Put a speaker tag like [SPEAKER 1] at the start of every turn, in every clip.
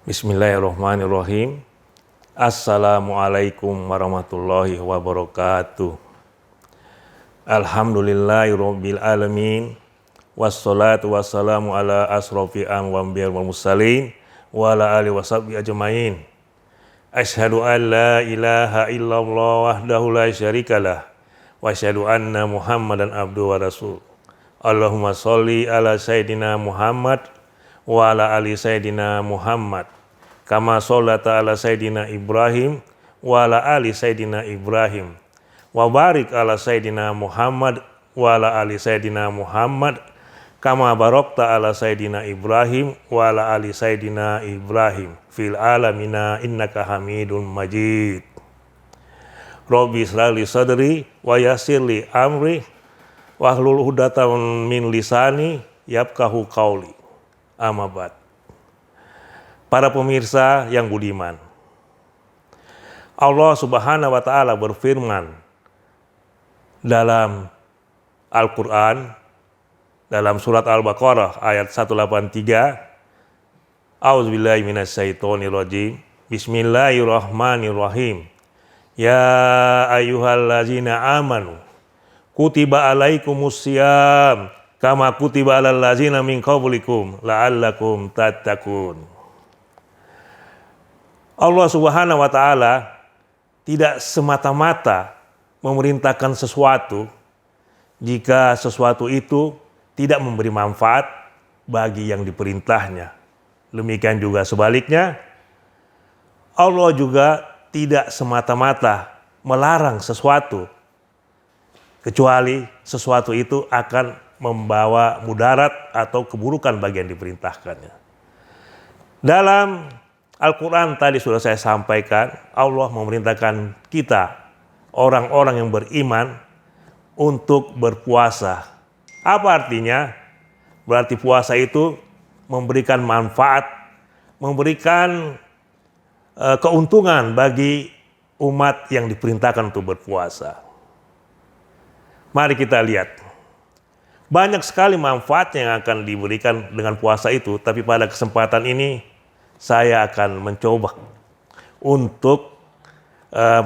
[SPEAKER 1] Bismillahirrahmanirrahim. Assalamualaikum warahmatullahi wabarakatuh. Alhamdulillahirabbil alamin. Wassalatu wassalamu ala asrofi anbiya'i wal mursalin wa ala alihi washabbihi ajmain. Asyhadu an la ilaha illallah wahdahu la syarikalah wa asyhadu anna Muhammadan abduhu wa rasul. Allahumma sholli ala sayyidina Muhammad wa ala ali sayyidina Muhammad kama shollata ala sayyidina Ibrahim wa ala ali sayyidina Ibrahim wa barik ala sayyidina Muhammad wa ala ali sayyidina Muhammad kama barakta ala sayyidina Ibrahim wa ala ali sayyidina Ibrahim fil alamina innaka Hamidum Majid. Rabbi shrah li sadri wa yassir li amri wahlul 'uqdatam min lisani yafqahu qauli. Amma ba'd. Para pemirsa yang budiman, Allah Subhanahu wa taala berfirman dalam Al-Qur'an dalam surat Al-Baqarah ayat 183, A'udzubillahi minasyaitonirrajim. Bismillahirrahmanirrahim. Ya ayyuhallazina amanu kutiba alaikumussyam kama kutiba alal ladzina min qablikum la'allakum tattaqun. Allah Subhanahu wa taala tidak semata-mata memerintahkan sesuatu jika sesuatu itu tidak memberi manfaat bagi yang diperintahnya. Demikian juga sebaliknya, Allah juga tidak semata-mata melarang sesuatu kecuali sesuatu itu akan membawa mudarat atau keburukan bagi yang diperintahkannya. Dalam Al-Quran tadi sudah saya sampaikan, Allah memerintahkan kita, orang-orang yang beriman, untuk berpuasa. Apa artinya? Berarti puasa itu memberikan manfaat, memberikan keuntungan bagi umat yang diperintahkan untuk berpuasa. Mari kita lihat. Banyak sekali manfaat yang akan diberikan dengan puasa itu, tapi pada kesempatan ini saya akan mencoba untuk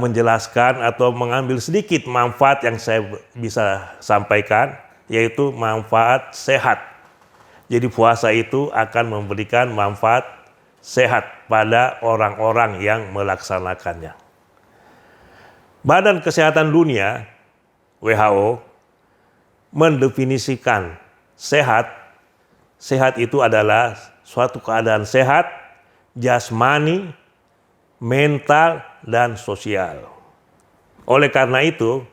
[SPEAKER 1] menjelaskan atau mengambil sedikit manfaat yang saya bisa sampaikan, yaitu manfaat sehat. Jadi puasa itu akan memberikan manfaat sehat pada orang-orang yang melaksanakannya. Badan Kesehatan Dunia, WHO, mendefinisikan sehat itu adalah suatu keadaan sehat jasmani, mental, dan sosial. Oleh karena itu,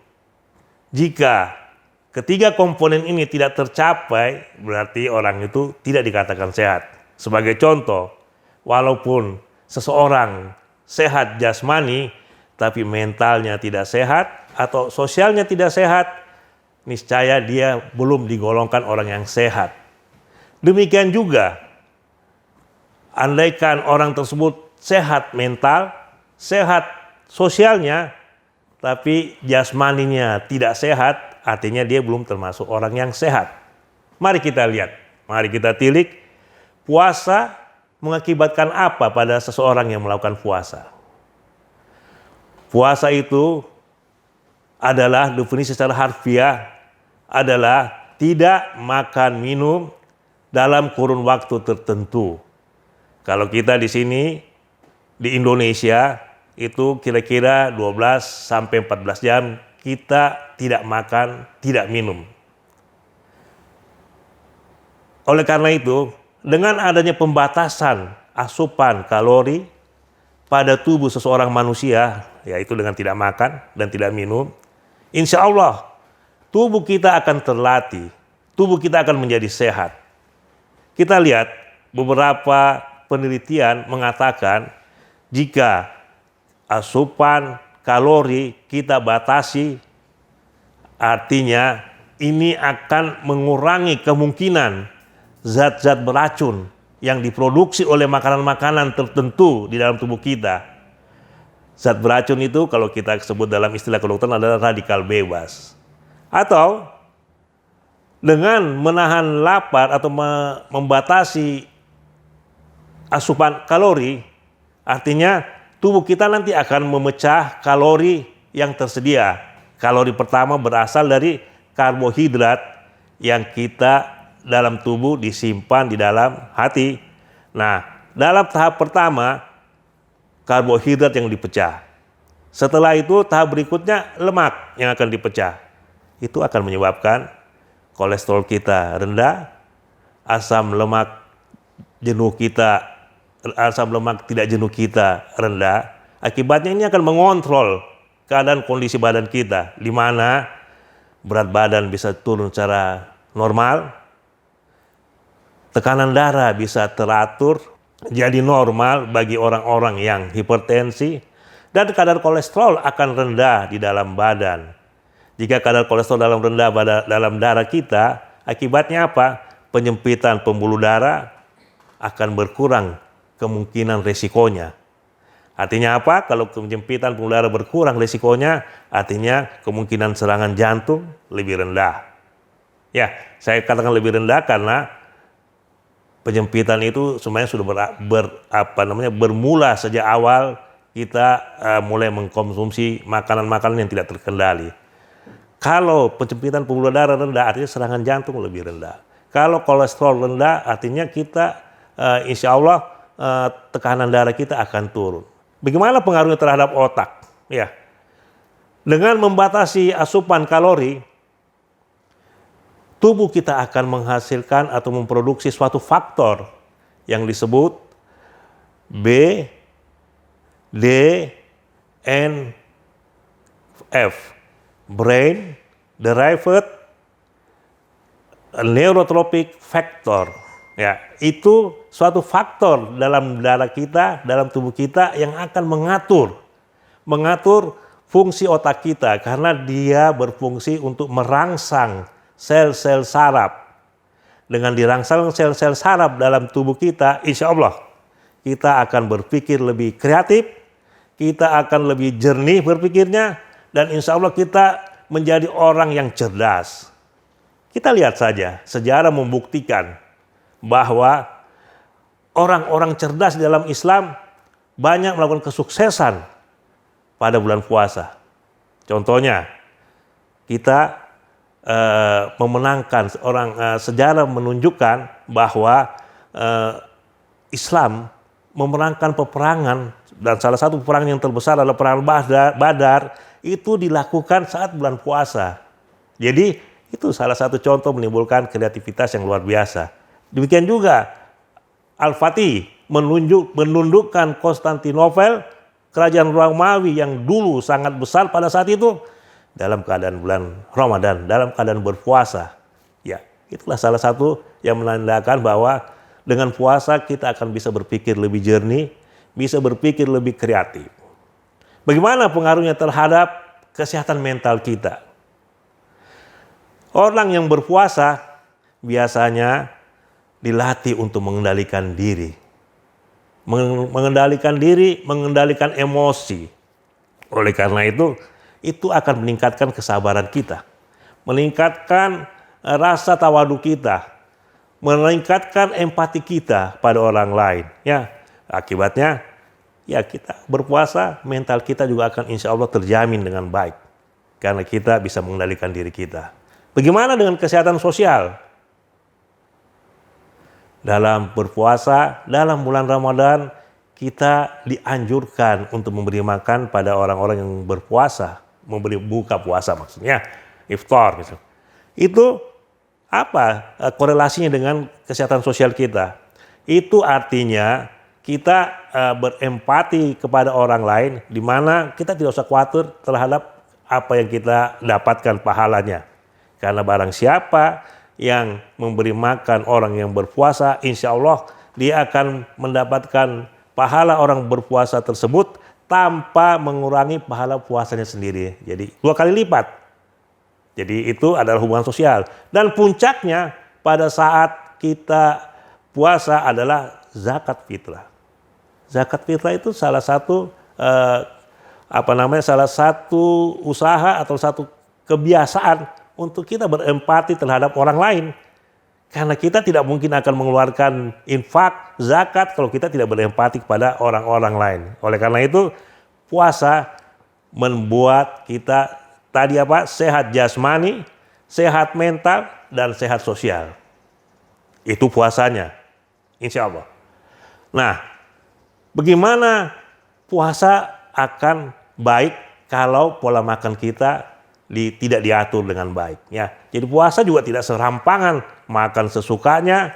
[SPEAKER 1] jika ketiga komponen ini tidak tercapai, berarti orang itu tidak dikatakan sehat. Sebagai contoh, walaupun seseorang sehat jasmani, tapi mentalnya tidak sehat atau sosialnya tidak sehat, niscaya dia belum digolongkan orang yang sehat. Demikian juga, andaikan orang tersebut sehat mental, sehat sosialnya, tapi jasmaninya tidak sehat, artinya dia belum termasuk orang yang sehat. Mari kita lihat, mari kita tilik, puasa mengakibatkan apa pada seseorang yang melakukan puasa. Puasa itu adalah definisi secara harfiah, adalah tidak makan minum dalam kurun waktu tertentu. Kalau kita di sini di Indonesia itu kira-kira 12 sampai 14 jam kita tidak makan, tidak minum. Oleh karena itu, dengan adanya pembatasan asupan kalori pada tubuh seseorang manusia, yaitu dengan tidak makan dan tidak minum, insya Allah tubuh kita akan terlatih, tubuh kita akan menjadi sehat. Kita lihat beberapa penelitian mengatakan jika asupan kalori kita batasi, artinya ini akan mengurangi kemungkinan zat-zat beracun yang diproduksi oleh makanan-makanan tertentu di dalam tubuh kita. Zat beracun itu kalau kita sebut dalam istilah kedokteran adalah radikal bebas. Atau dengan menahan lapar atau membatasi asupan kalori, artinya tubuh kita nanti akan memecah kalori yang tersedia. Kalori pertama berasal dari karbohidrat yang kita dalam tubuh disimpan di dalam hati. Nah, dalam tahap pertama karbohidrat yang dipecah. Setelah itu tahap berikutnya lemak yang akan dipecah. Itu akan menyebabkan kolesterol kita rendah, asam lemak tidak jenuh kita rendah. Akibatnya ini akan mengontrol keadaan kondisi badan kita, di mana berat badan bisa turun secara normal, tekanan darah bisa teratur jadi normal bagi orang-orang yang hipertensi, dan kadar kolesterol akan rendah di dalam badan. Jika kadar kolesterol rendah dalam darah kita, akibatnya apa? Penyempitan pembuluh darah akan berkurang kemungkinan resikonya. Artinya apa? Kalau penyempitan pembuluh darah berkurang resikonya, artinya kemungkinan serangan jantung lebih rendah. Ya, saya katakan lebih rendah karena penyempitan itu sebenarnya sudah bermula sejak awal kita mulai mengkonsumsi makanan-makanan yang tidak terkendali. Kalau penyempitan pembuluh darah rendah, artinya serangan jantung lebih rendah. Kalau kolesterol rendah, artinya kita insya Allah tekanan darah kita akan turun. Bagaimana pengaruhnya terhadap otak? Ya, dengan membatasi asupan kalori, tubuh kita akan menghasilkan atau memproduksi suatu faktor yang disebut BDNF, Brain Derived Neurotrophic Factor. Ya, itu suatu faktor dalam darah kita, dalam tubuh kita yang akan mengatur fungsi otak kita, karena dia berfungsi untuk merangsang sel-sel saraf. Dengan dirangsang sel-sel saraf dalam tubuh kita, insya Allah kita akan berpikir lebih kreatif, kita akan lebih jernih berpikirnya, dan insya Allah kita menjadi orang yang cerdas. Kita lihat saja, sejarah membuktikan bahwa orang-orang cerdas di dalam Islam banyak melakukan kesuksesan pada bulan puasa. Contohnya, kita memenangkan sejarah menunjukkan bahwa Islam memenangkan peperangan, dan salah satu peperangan yang terbesar adalah perang Badar, itu dilakukan saat bulan puasa. Jadi itu salah satu contoh menimbulkan kreativitas yang luar biasa. Demikian juga Al-Fatih menundukkan Konstantinopel, kerajaan Romawi yang dulu sangat besar pada saat itu, dalam keadaan bulan Ramadan, dalam keadaan berpuasa. Ya, itulah salah satu yang menandakan bahwa dengan puasa kita akan bisa berpikir lebih jernih, bisa berpikir lebih kreatif. Bagaimana pengaruhnya terhadap kesehatan mental kita? Orang yang berpuasa biasanya dilatih untuk mengendalikan diri. Mengendalikan emosi. Oleh karena itu akan meningkatkan kesabaran kita, meningkatkan rasa tawadu kita, meningkatkan empati kita pada orang lain. Ya, akibatnya ya kita berpuasa, mental kita juga akan insya Allah terjamin dengan baik, karena kita bisa mengendalikan diri kita. Bagaimana dengan kesehatan sosial? Dalam berpuasa, dalam bulan Ramadan, kita dianjurkan untuk memberi makan pada orang-orang yang berpuasa, memberi buka puasa maksudnya, iftar misalnya. Itu apa korelasinya dengan kesehatan sosial kita? Itu artinya kita berempati kepada orang lain, di mana kita tidak usah khawatir terhadap apa yang kita dapatkan pahalanya. Karena barang siapa yang memberi makan orang yang berpuasa, insya Allah dia akan mendapatkan pahala orang berpuasa tersebut tanpa mengurangi pahala puasanya sendiri. Jadi 2 kali lipat. Jadi itu adalah hubungan sosial. Dan puncaknya pada saat kita puasa adalah zakat fitrah. Zakat fitrah itu salah satu salah satu usaha atau satu kebiasaan untuk kita berempati terhadap orang lain. Karena kita tidak mungkin akan mengeluarkan infak, zakat kalau kita tidak berempati kepada orang-orang lain. Oleh karena itu, puasa membuat kita tadi sehat jasmani, sehat mental, dan sehat sosial. Itu puasanya, insya Allah. Nah, bagaimana puasa akan baik kalau pola makan kita tidak diatur dengan baik, ya. Jadi puasa juga tidak serampangan makan sesukanya,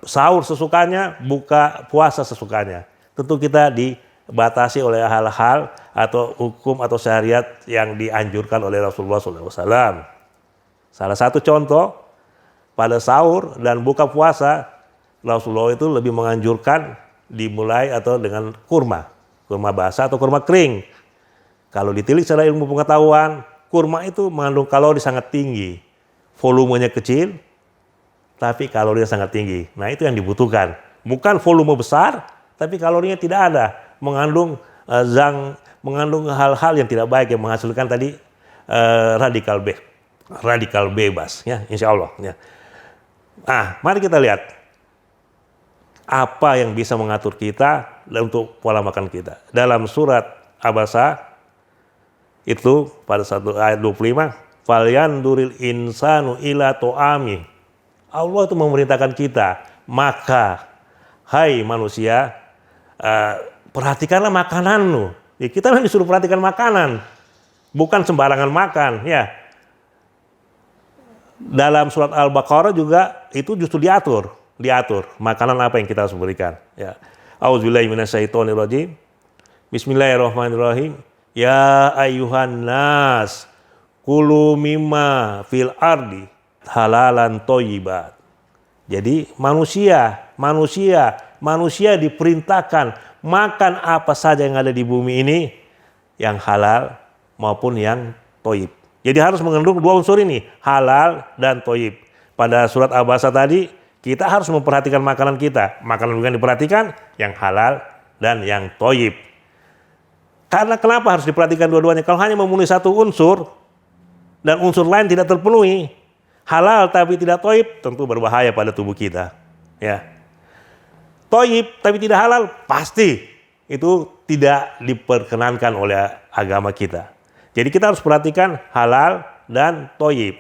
[SPEAKER 1] sahur sesukanya, buka puasa sesukanya. Tentu kita dibatasi oleh hal-hal atau hukum atau syariat yang dianjurkan oleh Rasulullah SAW. Salah satu contoh pada sahur dan buka puasa, Rasulullah itu lebih menganjurkan dimulai atau dengan kurma basah atau kurma kering. Kalau ditilik secara ilmu pengetahuan, kurma itu mengandung kalori sangat tinggi. Volumenya kecil, tapi kalorinya sangat tinggi. Nah, itu yang dibutuhkan. Bukan volume besar, tapi kalorinya tidak ada. Mengandung hal-hal yang tidak baik yang menghasilkan tadi radikal bebas, ya, insya Allah. Ya. Nah, mari kita lihat apa yang bisa mengatur kita untuk pola makan kita. Dalam surat Abasa, itu pada ayat 25, falyanduril insanu ila to'ami. Allah itu memerintahkan kita, maka hai manusia, perhatikanlah makananmu. Ya, kita memang disuruh perhatikan makanan, bukan sembarangan makan, ya. Dalam surat Al-Baqarah juga itu justru diatur makanan apa yang kita harus berikan, ya. Auzubillahi minasyaitonirrajim. Bismillahirrahmanirrahim. Ya ayyuhan nas, kulu mimma fil ardi halalan thayyibat. Jadi manusia diperintahkan makan apa saja yang ada di bumi ini, yang halal maupun yang thayyib. Jadi harus mengandung dua unsur ini, halal dan thayyib. Pada surat Abasa tadi, kita harus memperhatikan makanan kita. Makanan yang diperhatikan yang halal dan yang thayyib. Karena kenapa harus diperhatikan dua-duanya? Kalau hanya memenuhi satu unsur dan unsur lain tidak terpenuhi, halal tapi tidak thayyib, tentu berbahaya pada tubuh kita, ya. Thayyib tapi tidak halal, pasti itu tidak diperkenankan oleh agama kita. Jadi kita harus perhatikan halal dan thayyib.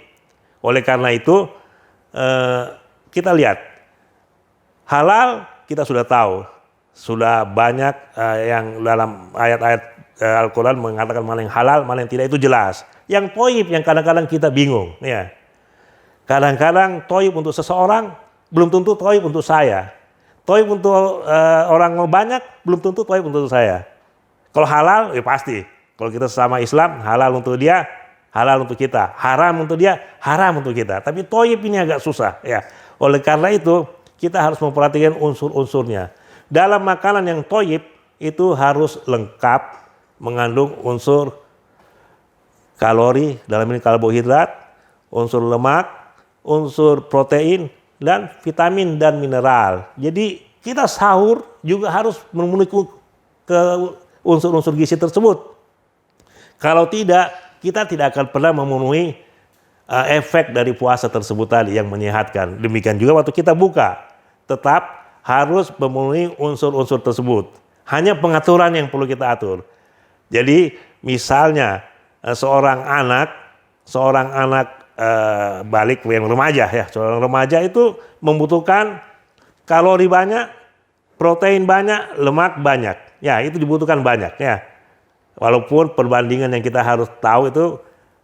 [SPEAKER 1] Oleh karena itu kita lihat halal, kita sudah tahu, sudah banyak yang dalam ayat-ayat Al-Quran mengatakan mana yang halal, mana yang tidak, itu jelas. Yang thayyib yang kadang-kadang kita bingung, ya. Kadang-kadang thayyib untuk seseorang belum tentu thayyib untuk saya. Thayyib untuk orang banyak belum tentu thayyib untuk saya. Kalau halal, ya pasti. Kalau kita sesama Islam, halal untuk dia, halal untuk kita. Haram untuk dia, haram untuk kita. Tapi thayyib ini agak susah, ya. Oleh karena itu, kita harus memperhatikan unsur-unsurnya. Dalam makanan yang thayyib itu harus lengkap mengandung unsur kalori, dalam ini karbohidrat, unsur lemak, unsur protein, dan vitamin dan mineral. Jadi kita sahur juga harus memenuhi ke unsur-unsur gizi tersebut. Kalau tidak, kita tidak akan pernah memenuhi efek dari puasa tersebut tadi yang menyehatkan. Demikian juga waktu kita buka, tetap harus memenuhi unsur-unsur tersebut. Hanya pengaturan yang perlu kita atur. Jadi misalnya seorang anak balik yang remaja, ya, seorang remaja itu membutuhkan kalori banyak, protein banyak, lemak banyak. Ya, itu dibutuhkan banyak, ya. Walaupun perbandingan yang kita harus tahu itu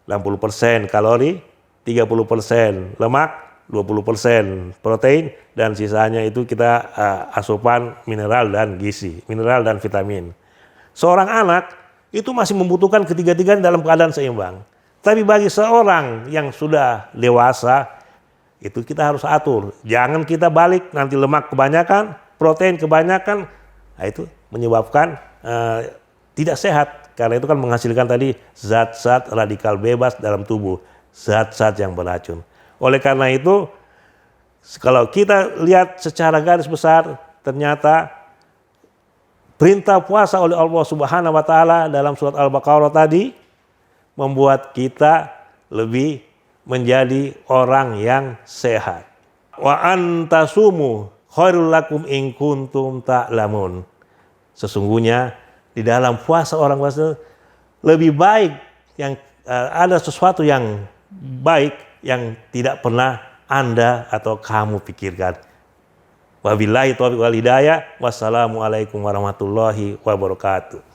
[SPEAKER 1] 60% kalori, 30% lemak, 20% protein, dan sisanya itu kita asupan mineral dan gizi, mineral dan vitamin. Seorang anak itu masih membutuhkan ketiga-tiganya dalam keadaan seimbang. Tapi bagi seorang yang sudah dewasa, itu kita harus atur. Jangan kita balik, nanti lemak kebanyakan, protein kebanyakan, nah itu menyebabkan tidak sehat. Karena itu kan menghasilkan tadi zat-zat radikal bebas dalam tubuh, zat-zat yang beracun. Oleh karena itu, kalau kita lihat secara garis besar, ternyata perintah puasa oleh Allah Subhanahu wa taala dalam surat Al-Baqarah tadi membuat kita lebih menjadi orang yang sehat. Wa antasumu khairul lakum in kuntum ta'lamun. Sesungguhnya di dalam puasa orang puasa lebih baik yang ada sesuatu yang baik yang tidak pernah Anda atau kamu pikirkan. Wabillahi taufiq wal hidayah. Wassalamualaikum warahmatullahi wabarakatuh.